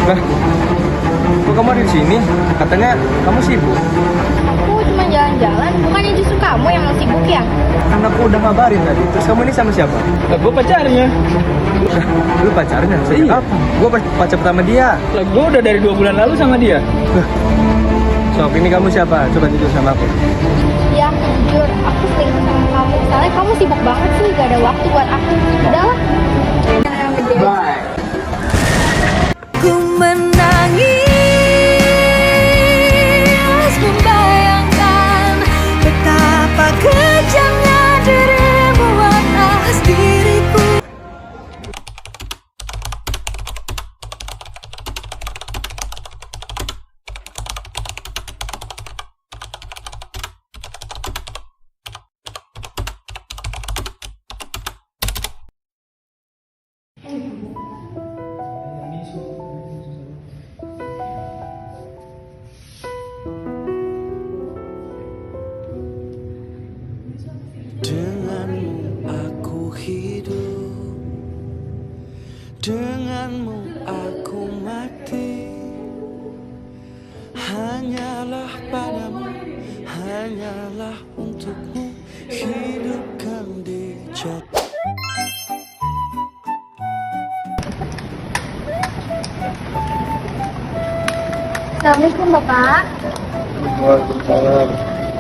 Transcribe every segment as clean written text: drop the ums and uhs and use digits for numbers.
Lah, kok kamu ada di sini? Katanya kamu sibuk. Aku cuma jalan-jalan, bukannya justru kamu yang mau sibuk ya? Kan aku udah ngabarin tadi. Terus kamu ini sama siapa? Lah gue pacarnya. Lah, lu pacarnya? Sejak Iya. kapan? Gue pacar pertama dia. Lah gue udah dari 2 bulan lalu sama dia. Sok, ini kamu siapa? Coba jujur sama aku. Ya, jujur, aku selingkuh sama kamu. Soalnya kamu sibuk banget sih, gak ada waktu buat aku. Udahlah. Bye. Ku menangis membayangkan betapa kejamnya dirimu atas diriku. Denganmu aku hidup, denganmu aku mati. Hanyalah padamu, hanyalah untukmu, hidupkan di jati. Assalamualaikum Bapak. Waalaikumsalam.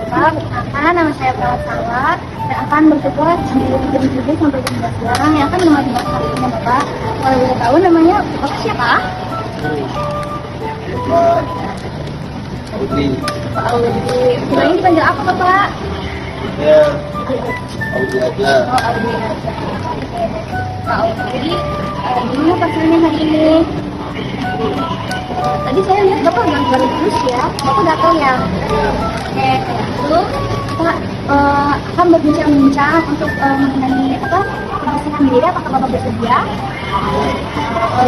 Bapak, perkenalkan nama saya Perawat Sawat dan akan bertugas di jam 7 sampai jam 12 siang yang akan menemani Bapak hari ini Bapak. Kalau boleh tahu namanya Bapak siapa? Putri. Pak Audi. Namanya dipanggil apa Bapak? Ya, Audi aja. Oh, Audi aja. Oke. Pak Audi, gimana pasalnya hari ini? Tadi saya lihat Bapak gangguan terus ya. Bapak gatel ya? Oke, lalu kita akan berbincang-bincang untuk mengenai kebersihan diri. Apakah Bapak bersedia?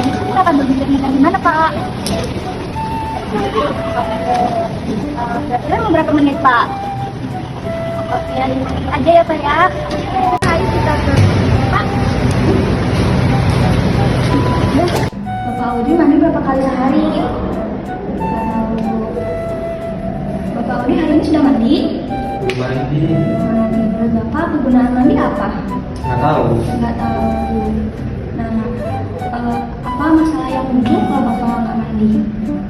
Gitu kita akan berbincang-bincang di mana Pak? Kira-kira mau berapa menit Pak? Oke, aja ya Pak ya. Ayo kita ke Pak. Bapak Audi mandi berapa kali sehari? Bapak Audi hari ini sudah mandi? Mandi. Mandi. Menurut Bapak kegunaan mandi apa? Nggak tahu. Nggak tahu. Nah, apa masalah yang muncul kalau Bapak nggak mandi?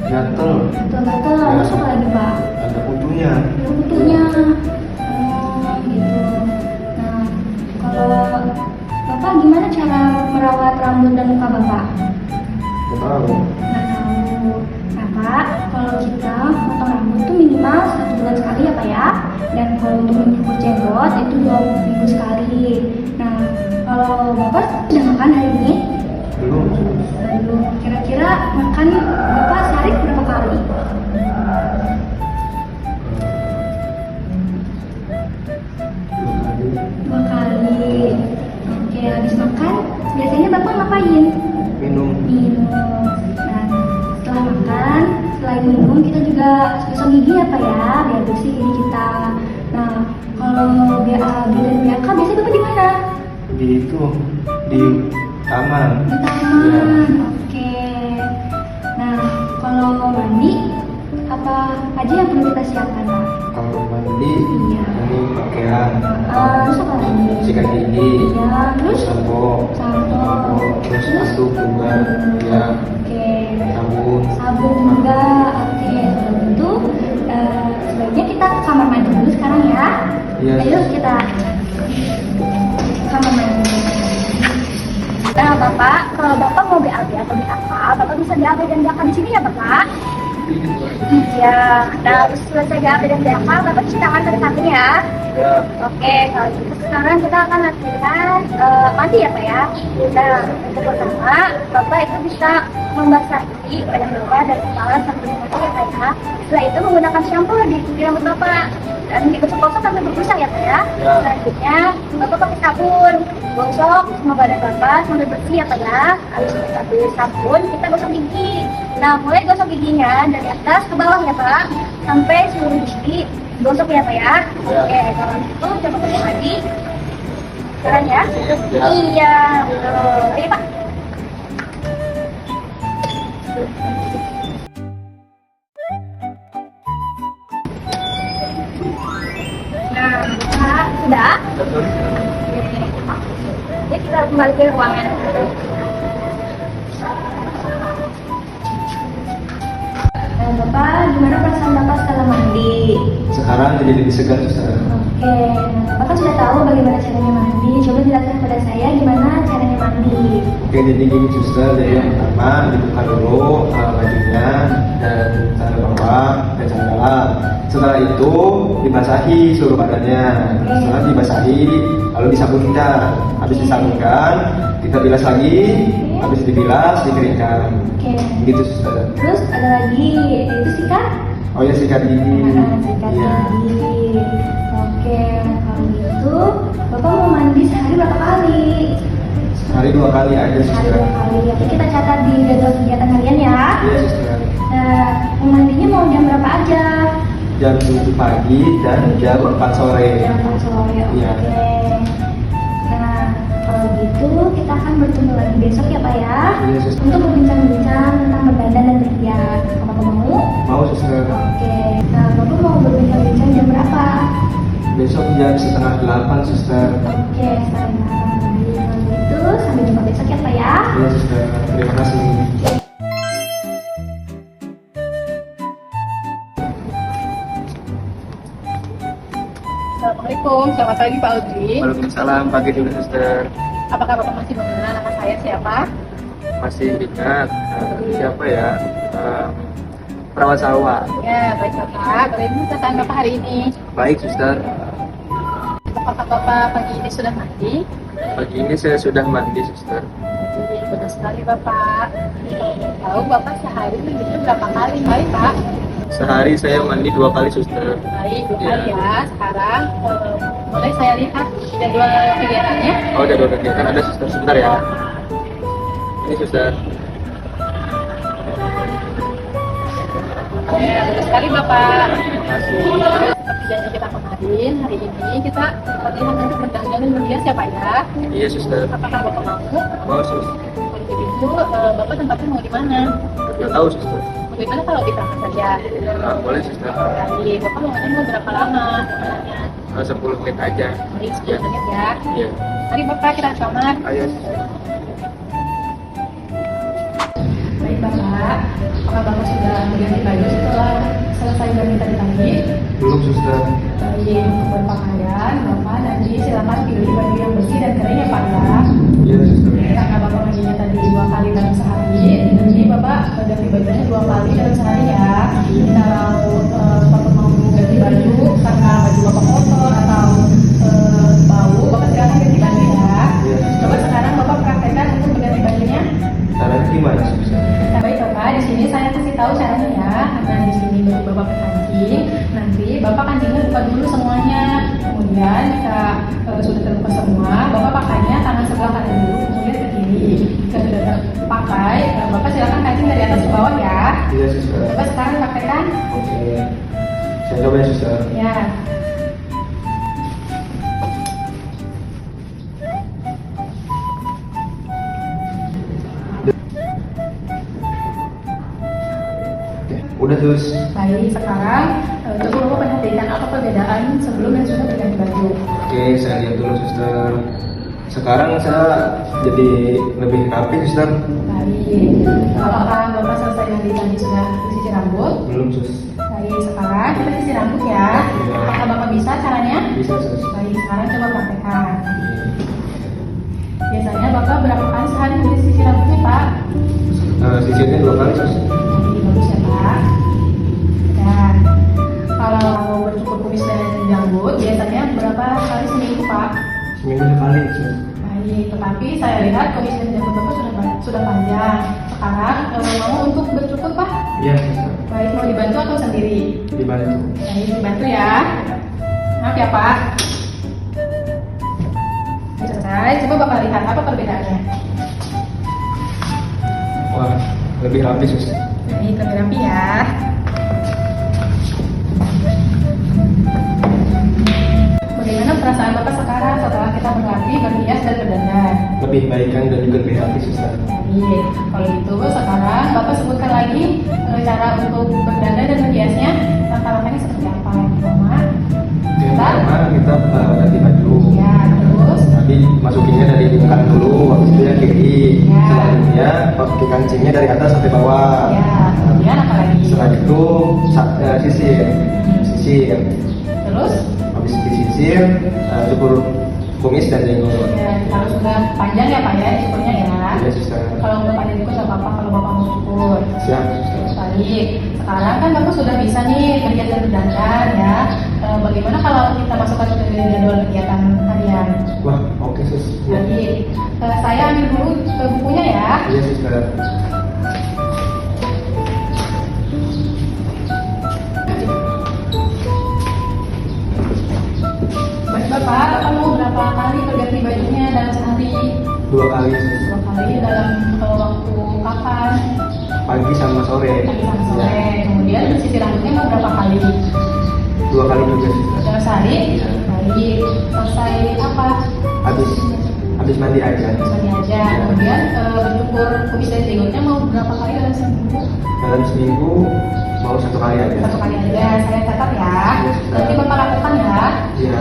Gatel. Gatel-gatel, terus apa lagi Pak? Ada kutunya. Ada kutunya. Oh, gitu. Nah, kalau Bapak gimana cara merawat rambut dan muka Bapak? Nggak tahu. Nggak tahu. Nah Pak, kalau kita potong rambut tuh minimal 1 bulan sekali ya Pak ya. Dan kalau untuk mencukur jenggot itu 2 minggu sekali. Nah, kalau Bapak sudah makan hari ini? Belum. Belum. Kira-kira makan Bapak sehari berapa kali? Dua kali. Oke, habis makan biasanya Bapak ngapain? Minum. Minum. Nah, setelah makan, selain minum kita juga gosok gigi ya Pak ya, biar bersih gigi kita. Nah, kalau BAB dan BAK biasanya Bapak di mana? Di itu. Di taman. Di taman. Oke. Nah, kalau mandi apa aja yang perlu kita siapkan Pak? Kalau mandi, Iya. ini pakaian. Terus apa lagi? Sikat gigi. Ya, terus Sampo. sampo. Terus aduk juga. Ya. Oke. Sabun. Sabun juga. Oke. Kalau gitu sebaiknya kita ke kamar mandi dulu sekarang ya. Iya. Ayo kita ke kamar mandi. Nah Bapak, kalau Bapak mau BAB atau BAK, Bapak bisa BAB dan BAK di sini ya Bapak? Iya. Nah, terus selesai BAB dan BAK, Bapak cuci tangan dari samping ya. Ya. Oke, kalau gitu sekarang kita akan latihan mandi ya Pak ya. Nah, untuk pertama, Bapak itu bisa membasahi badan Bapak dari kepala sampai kaki ya Pak ya. Setelah itu menggunakan shampoo di rambut Bapak dan digosok-gosok sampai berbusa ya Pak ya. Ya. Selanjutnya, Bapak pakai sabun, gosok semua badan Bapak sampai bersih ya Pak ya. Habis pakai sabun, kita gosok gigi. Nah, mulai gosok giginya dari atas ke bawah ya Pak, sampai seluruh gigi gosok ya Pak ya. Ya. Oke, kalau gitu coba pakai lagi. Sekarang ya. Ya. Iya, betul. Oke Pak. Nah, Kak, sudah? Ya, kita kembali ke ruangan. Bapak, gimana perasaan Bapak setelah mandi? Sekarang jadi lebih segar suster. Oke, nah, Bapak sudah tahu bagaimana caranya mandi. Coba jelaskan kepada saya gimana caranya mandi. Oke, jadi gini suster, jadi yang pertama dibuka dulu bajunya dan celana bawah dan celana dalam. Setelah itu dibasahi seluruh badannya. Setelah dibasahi, lalu disabunkan. Habis disabunkan, kita bilas lagi. Habis dibilas, dikeringkan. Oke. Gitu suster. Terus ada lagi, yaitu sikat. Oh ya, sikat gigi. Sikat Iya. gigi. Oke, kalau gitu, Bapak mau mandi sehari berapa kali? Sehari 2 kali aja Sehari suster. 2 kali. Oke, kita catat di jadwal kegiatan harian ya. Iya suster. Nah, mandinya mau jam berapa aja? Jam 7 pagi dan jam 4 sore. Jam 4 sore. Iya. Oke. Nah, kalau gitu kita akan bertemu lagi besok ya Pak ya. Iya suster. Untuk berbincang-bincang tentang berdandan dan berhias. Bapak mau? Mau suster. Oke. Nah, Bapak mau berbincang-bincang jam berapa? Besok jam 7:30 suster. Oke, saya kalau gitu sampai jumpa besok ya Pak ya. Iya suster. Terima kasih. Assalamualaikum, selamat pagi Pak Audrey. Waalaikumsalam, pagi dulu suster. Apakah Bapak masih mengenal nama saya siapa? Masih ingat siapa ya? Perawat sawah. Ya, baik Bapak. Bagaimana perasaan Bapak hari ini? Baik suster. Apakah Bapak pagi ini sudah mandi? Pagi ini saya sudah mandi suster. Jadi, benar sekali Bapak. Tahu Bapak sehari mandinya berapa kali? Baik Pak. Sehari saya mandi 2 kali suster. Baik, 2 kali ya. Sekarang mulai saya lihat jadwal kegiatannya. Oh, ada 2 kegiatan, ada suster. Sebentar ya. Ini suster. Ya, benar sekali Bapak. Terima kasih. Seperti janji kita kemarin, hari ini kita latihan untuk berdandan dan berhias ya Pak ya. Iya suster. Apakah Bapak mau? Mau suster. Kalau begitu, Bapak tempatnya mau di mana? Nggak tahu suster. Bagaimana kalau di kamar saja? Boleh suster. Jadi, Bapak mau berapa lama? 10 menit aja. Baik, 10 menit ya. Iya. Mari Bapak, kita ke kamar. Ayo suster. Baik Bapak, apakah Bapak sudah berganti baju setelah selesai ganti tadi pagi? Belum suster. Baik, untuk berpakaian, Bapak nanti silakan pilih baju yang bersih dan kering ya Pak ya. Iya suster. Karena Bapak mandinya tadi 2 kali dalam sehari, jadi Bapak ganti bajunya 2 kali dalam sehari ya. Kalau Bapak mau ganti baju karena baju Bapak kotor atau bau, Bapak silakan ganti baju ya. Iya suster. Coba sekarang Bapak praktekkan untuk mengganti bajunya. Caranya gimana suster? Nah, baik Bapak, di sini saya kasih tahu caranya ya. Nah, di sini baju Bapak berkancing, nanti Bapak kancingnya buka dulu semuanya. Kemudian jika sudah terbuka semua, Bapak pakainya tangan sebelah kanan dulu, kemudian ke kiri. Jika sudah terpakai, Bapak silakan kancing dari atas ke bawah ya. Iya suster. Coba sekarang praktekkan. Oke. Saya coba ya suster. Ya. Udah terus. Baik, sekarang coba Bapak perhatikan apa perbedaan sebelum dan sudah berganti baju. Oke, saya lihat dulu suster. Sekarang saya jadi lebih rapi suster. Baik, apakah Bapak selesai nanti tadi sudah cuci rambut? Belum sus. Baik, sekarang kita cuci rambut ya. Apakah Bapak bisa caranya? Bisa sus. Baik, sekarang coba praktekkan. Biasanya Bapak berapa kali sehari cuci rambutnya Pak? Sisirnya 2 kali sus. Baik, bagus ya Pak. Dan kalau mau bercukur kumis dan janggut, biasanya berapa kali seminggu Pak? Seminggu sekali sus. Baik, tetapi saya lihat kumis dan janggut Bapak sudah panjang. Sekarang mau untuk bercukur Pak? Iya suster. Baik, mau dibantu atau sendiri? Dibantu. Baik, dibantu ya. Maaf ya Pak. Selesai, coba Bapak lihat apa perbedaannya. Wah, lebih rapi sus. Baik, lebih rapi ya. Bagaimana perasaan Bapak sekarang setelah kita berlatih, berhias dan berdandan? Lebih baik kan dan juga lebih rapi suster. Baik, kalau gitu sekarang Bapak sebutkan lagi cara untuk berdandan dan berhiasnya. Langkah-langkahnya seperti apa? Yang pertama, Yang pertama kita ganti baju. ya terus, Nanti masukinnya dari belakang dulu, waktu itu yang kiri. Ya. Selanjutnya pakai kancingnya dari atas sampai bawah. ya kemudian apa lagi? Setelah itu sisir. Terus, Habis disisir, cukur kumis dan jenggot. ya kalau sudah panjang ya Pak ya, cukurnya ya. Ya, suster. Kalau untuk panjang itu nggak apa-apa kalau Bapak mau cukur. Siap. Terus baik. Sekarang kan Bapak sudah bisa nih kegiatan berdandan ya. Bagaimana kalau kita masukkan ke jadwal kegiatan harian? Wah, oke sus. Ya. Baik. Saya ambil dulu bukunya ya. Iya suster. Baik Bapak mau berapa kali berganti bajunya dalam sehari? 2 kali sus. 2 kali dalam waktu kapan? Pagi sama sore. Pagi sama sore. Kemudian sisir rambutnya mau berapa kali? 2 kali juga suster. Dalam sehari? Iya. Baik. Selesai apa? Habis mandi aja. Misalnya aja. Kemudian bercukur kumis dan jenggotnya mau berapa kali dalam seminggu? Dalam seminggu mau 1 kali aja. 1 kali aja. Saya catat ya. Nanti Bapak lakukan ya. Iya.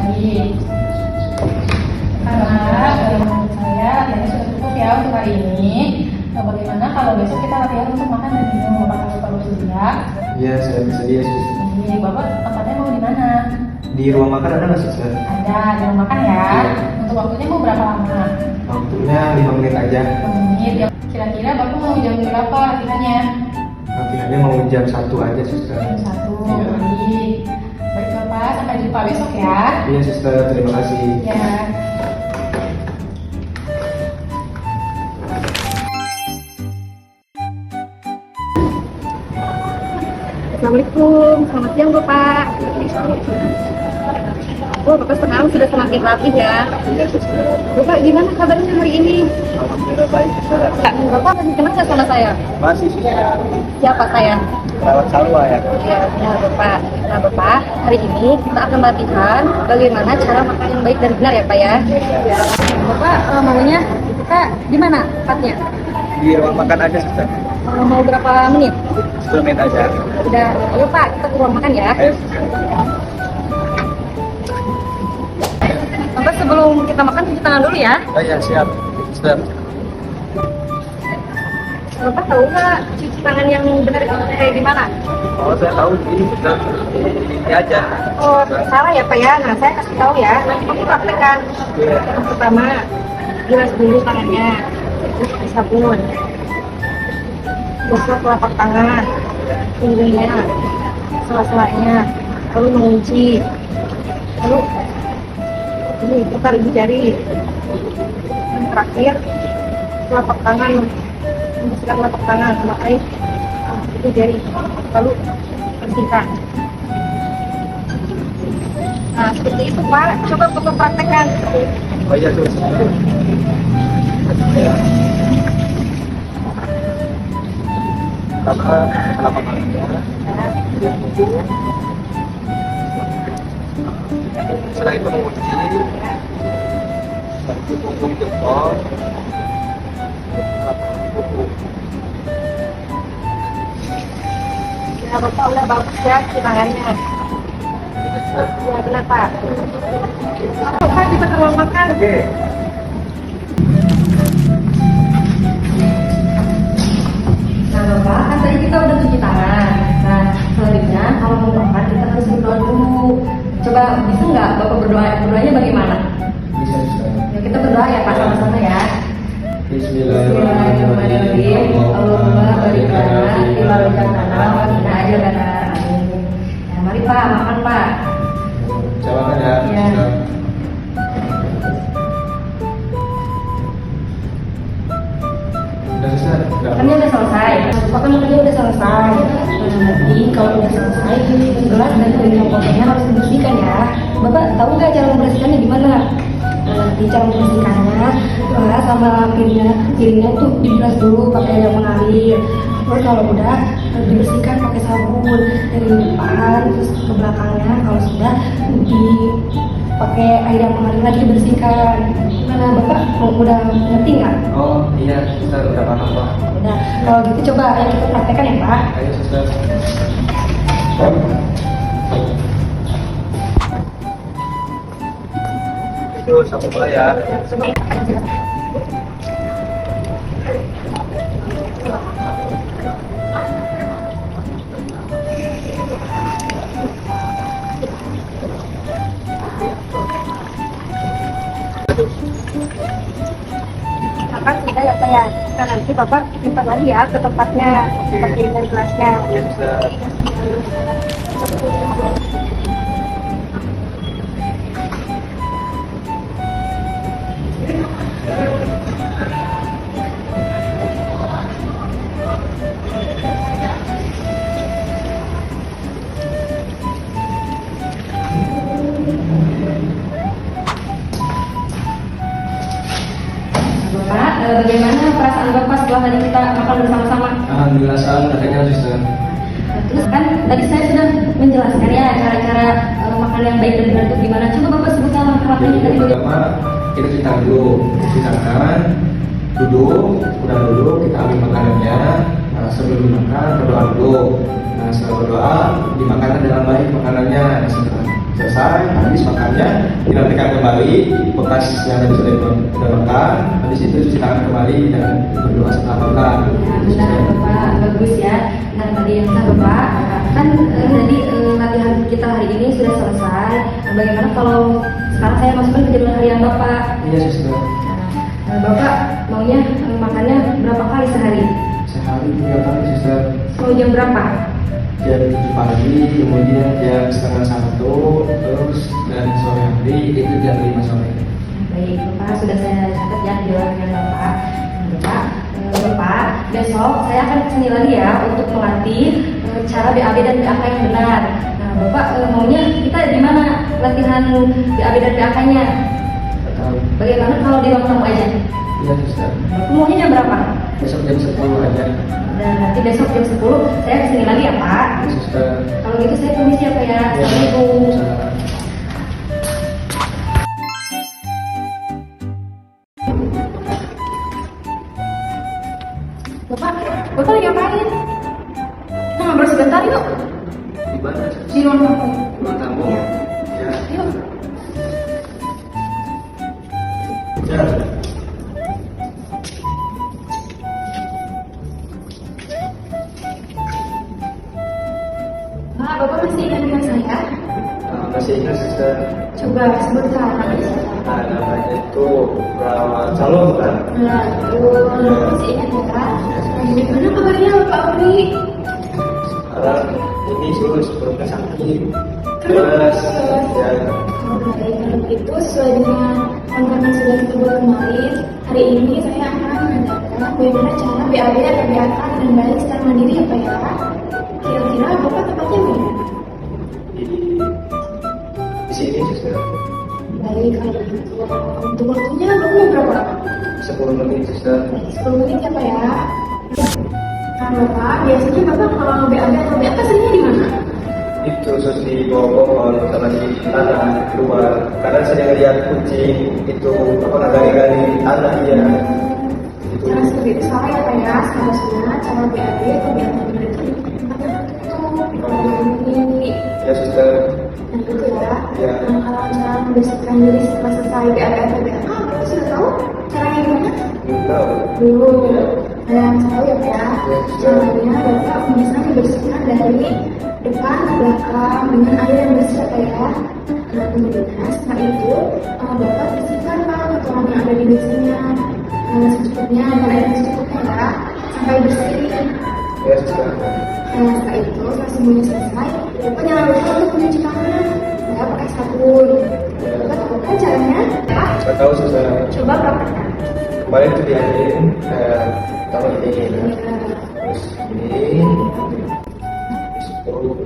Baik. Karena menurut saya latihannya sudah cukup ya untuk hari ini. Nah, bagaimana kalau besok kita latihan untuk makan dan minum? Bapak kalau bersedia. Iya, saya bersedia sus. Ini Bapak tempatnya mau di mana? Di ruang makan ada nggak suster? Ada di rumah makan ya. Untuk waktunya mau berapa lama? Waktunya 5 menit aja. 5 menit. Kira-kira Bapak mau jam berapa latihannya? Latihannya mau jam 1 aja suster. Jam 1. Iya. Baik. Baik Bapak, sampai jumpa besok ya. Iya suster, terima kasih. Ya. Assalamualaikum, selamat siang Bapak. Oh, Bapak sekarang sudah semakin rapih ya. Bapak gimana kabarnya hari ini? Alhamdulillah baik suster. Bapak masih kenal nggak sama saya? Masih suster. Siapa saya? Perawat Salwa ya. Ya, Bapak. Nah, Bapak, hari ini kita akan latihan bagaimana cara makan yang baik dan benar ya, Pak ya. Bapak maunya kita di mana tempatnya? Di ruang makan aja suster. Mau berapa menit? 10 menit aja. Udah, ayo Pak, kita ke ruang makan ya. Ayo suster. Bapak sebelum kita makan cuci tangan dulu ya. Oh iya siap. Suster. Bapak tahu nggak cuci tangan yang benar itu kayak gimana? Oh saya tahu ini suster. Ini aja. Oh, salah ya Pak ya. Nah, saya kasih tahu ya. Nanti Bapak praktekkan. Yang pertama, bilas dulu tangannya. Terus pakai sabun. Gosok telapak tangan, punggungnya, sela-selanya, lalu mengunci. Lalu ini putar ibu jari. Yang terakhir, telapak tangan, membersihkan telapak tangan memakai ibu jari. Lalu bersihkan. Nah, seperti itu Pak. Coba Bapak praktekkan. Oh iya suster. Pertama, kenapa setelah itu mengunci, seperti punggung jempol, Ya, Bapak udah bagus ya cuci tangannya. Ya, benar Pak. Bapak bisa ke ruang makan. Oke. Nah, Bapak, kan tadi kita udah cuci tangan. Nah, selanjutnya kalau mau makan kita harus berdoa dulu. Coba bisa nggak Bapak berdoa? Berdoanya bagaimana? Bisa suster. Ya, kita berdoa ya Pak sama-sama ya. Bismillahirrahmanirrahim. Allahumma barik lana fima razaqtana wa qina adzabannar. Amin. Nah, mari Pak, makan Pak. Coba ya. Iya. Suster. Udah suster. Udah. Makannya udah selesai. Makan makannya udah selesai. Nah, nanti kalau udah selesai, gelas dan piring kotornya harus dibersihkan ya. Bapak tahu nggak cara membersihkannya gimana? Nah, nanti cara membersihkannya, gelas sama piringnya tuh dibilas dulu pakai air yang mengalir. Terus kalau udah dibersihkan pakai sabun dari depan terus ke belakangnya. Kalau sudah pakai air yang mengalir lagi dibersihkan. Gimana Bapak udah ngerti nggak? Oh iya suster, udah paham Pak. Nah, kalau gitu coba ayo kita praktekkan ya Pak. Ayo suster. Itu satu bola ya. Bapak sudah ya Pak ya. Nah, nanti Bapak simpan lagi ya ke tempatnya seperti dengan gelasnya. Iya suster. Bapak, bagaimana perasaan Bapak setelah tadi kita makan bersama-sama? Alhamdulillah salam katanya suster. Nah, terus kan tadi saya sudah menjelaskan ya cara-cara makan yang baik dan benar itu gimana. Coba Bapak sebutkan langkah-langkahnya Jadi tadi. pertama kita cuci tangan dulu, cuci tangan, duduk, udah duduk kita ambil makanannya. Nah, sebelum makan berdoa dulu. Nah, setelah berdoa dimakan dengan baik makanannya. Setelah selesai habis makannya dirapikan kembali bekas yang tadi sudah makan. Habis itu cuci tangan kembali dan berdoa setelah makan. Ya, benar Bapak, bagus ya. Nah tadi yang saya Bapak, kan tadi latihan kita hari ini sudah selesai. Nah, bagaimana kalau sekarang saya masukkan ke jadwal harian Bapak? Iya suster. Nah, Bapak maunya makannya berapa kali sehari? Sehari 3 kali suster. Mau jam berapa? Jam 7 pagi, kemudian jam setengah 1, terus dan sore hari itu jam 5 sore. Baik, Bapak sudah saya catat ya di jadwal harian Bapak. Nah, Bapak, besok saya akan kesini lagi ya untuk melatih cara BAB dan BAK yang benar. Nah, Bapak maunya kita di mana latihan BAB dan BAK-nya? Atau Bagaimana kalau di ruang tamu aja? iya suster. Bapak maunya jam berapa? Besok jam 10 aja. Dan nanti besok jam 10 saya kesini lagi ya Pak. Iya suster. Kalau gitu saya permisi ya Pak ya. Iya, Assalamualaikum. Salam. Bapak lagi ngapain? Nah, ngobrol sebentar yuk. Di mana? Di ruang tamu. Ruang tamu. Iya. Ya. Yuk. Ya. Nah, Bapak masih ingat dengan saya? Masih ingat suster. Coba sebutkan namanya siapa? Nah, namanya itu Perawat Calon kan? Nah, masih ingat ya Kak? Nah, gimana kabarnya Bapak Uri? Sekarang ini suruh sebelumnya sakit. Terus ya. Baik, kalau begitu sesuai dengan kontrak yang sudah kita buat kemarin, hari ini saya akan mengajarkan bagaimana cara BAB atau BAK dengan baik secara mandiri ya Pak ya. Kira-kira Bapak tempatnya mana? Di sini suster. Baik, kalau begitu untuk waktunya Bapak mau berapa? 10 menit suster. 10 menit ya Pak ya. Nah Bapak, biasanya Bapak kalau BAB atau BAK seringnya di mana? Itu sus di bawah pohon sama di tanah luar. Karena saya lihat kucing itu apa gali-gali tanah ya. Itu. Cara seperti itu salah ya Pak ya. Seharusnya cara BAB atau BAK itu di tempat yang tertutup, ini. Ya suster. Nah gitu ya. Ya. Nah, kalau cara membersihkan diri setelah selesai BAB atau BAK, Bapak sudah tahu caranya gimana? Belum tahu. Belum. Nah, yang tahu ya Pak ya. Ya, Caranya Bapak bisa membersihkan dari depan ke belakang dengan air yang bersih ya Pak ya. Nah, kemudian setelah itu Bapak bersihkan Pak kotoran yang ada di WC-nya secukupnya dengan air yang secukupnya ya, sampai bersih. Ya suster. Nah, setelah itu setelah semuanya selesai, Bapak jangan lupa untuk mencuci tangan ya pakai sabun. Bapak tahu kan caranya? Pak, Saya tahu suster. coba praktekkan. Kemarin itu diajarin taruh ini kan. Terus ini. Terus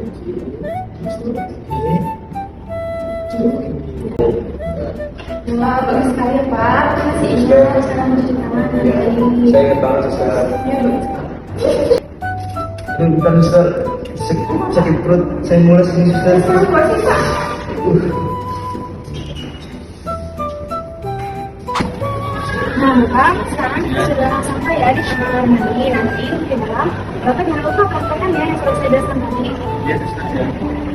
Wah, bagus sekali ya Pak. Masih ingat cara mencuci tangan dari ini. saya ingat banget suster. Ya, bagus sekali. Ini bukan suster. Sakit perut. Saya mules ini suster. Sekarang buat sih Pak. Bapak, sekarang kita sudah sampai ya di kamar mandi. Nanti di dalam, Bapak jangan lupa praktekkan ya yang sudah saya jelaskan tadi. Iya, suster ya.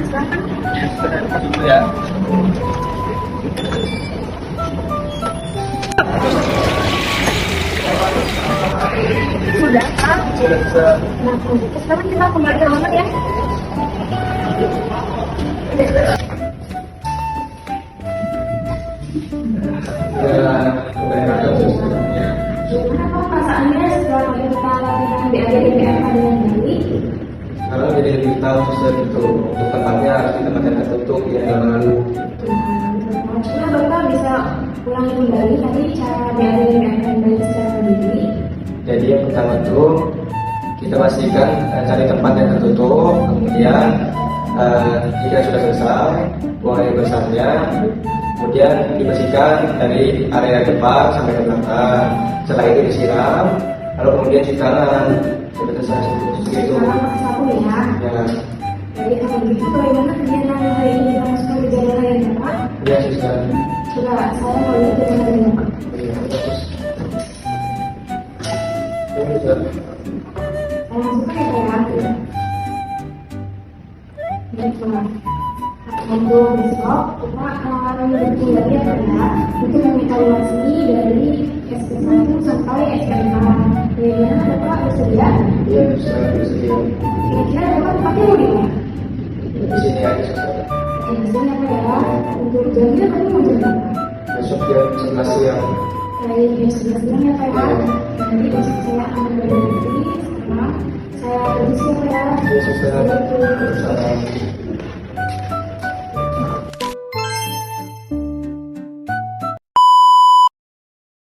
Silakan. Iya, suster. Masuk dulu ya. Sudah, Pak. Sudah, suster. Nah, sekarang kita kembali ke kamar ya. Ya, kebanyakan suster. Gimana Pak perasaannya setelah kita latihan BAD dan BMK dengan baik? Sekarang jadi lebih tahu suster itu untuk tempatnya harus di tempat yang tertutup yang jangan lalu. Cuma Bapak bisa ulangi kembali tadi cara BAD dan BMK dengan baik secara mandiri. Jadi yang pertama itu kita pastikan cari tempat yang tertutup, kemudian jika sudah selesai buang air besarnya, kemudian dibersihkan dari area depan sampai ke belakang. Setelah itu disiram, lalu kemudian cuci tangan. Sudah selesai seperti itu. Sekarang pakai sabun ya. Ya, Jadi kalau begitu bagaimana kegiatan hari ini kita masukkan ke jalan raya Bapak? ya suster. Coba saya mau lihat ke jalan raya Bapak. Ya, bagus. Ya, suster. Saya masukkan ya Pak ya. Baiklah. Untuk besok kita akan bertemu lagi ya Pak ya. Untuk mengevaluasi dari SP1 sampai SP4. Bagaimana Bapak bersedia? Ya, suster, bersedia. Kira-kira Bapak tempatnya mau di mana? Di sini aja suster. Oke, di sini apa ya? Untuk jamnya tadi mau jam berapa? Besok jam 11 siang. Baik, jam 11 siang ya Pak ya. Nanti besok saya akan berhenti. Sekarang saya pergi ya Pak ya. Ya, suster. Assalamualaikum. Salam.